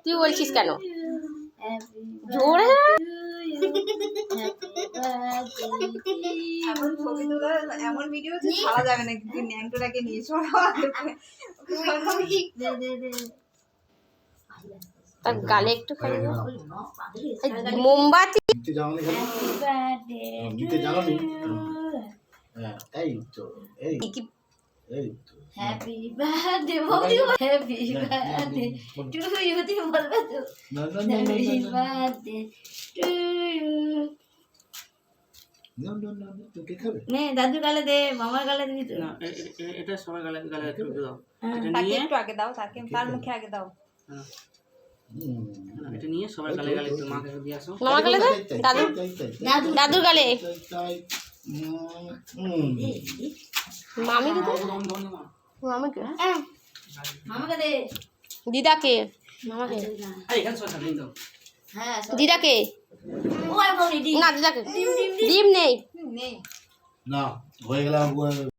তুই বলছিস কেন জোরে? এমন ভিডিও ছাড়া যাবে না, কিন্তু ন্যাংটোটাকে নিয়ে তার গালে একটু খাই মোমবাতি। হ্যাপি বার্থডে বৌদি, হ্যাপি বার্থডে টু ইউ, তুমি বলবে তো হ্যাপি বার্থডে টু ইউ। নে দাদু গালে দে, মামার গালে দিবি তো? এটা সবার গালে গালে একটু দাও, তাকে একটু আগে দাও, তাকে তার মুখে আগে দাও। এটা নিয়ে সবার গালে গালে একটু মাকে দিয়ে আসো। মামার গালে দে, দাদুর গালে, মামিকে দে, মামাকে মামাকে দে, দিদাকে, মামাকে, এখানে সরকার নেই তো। হ্যাঁ দিদাকে ও আর বৌদি না, দিদাকে ডিম নেই নেই না হয়ে গেল।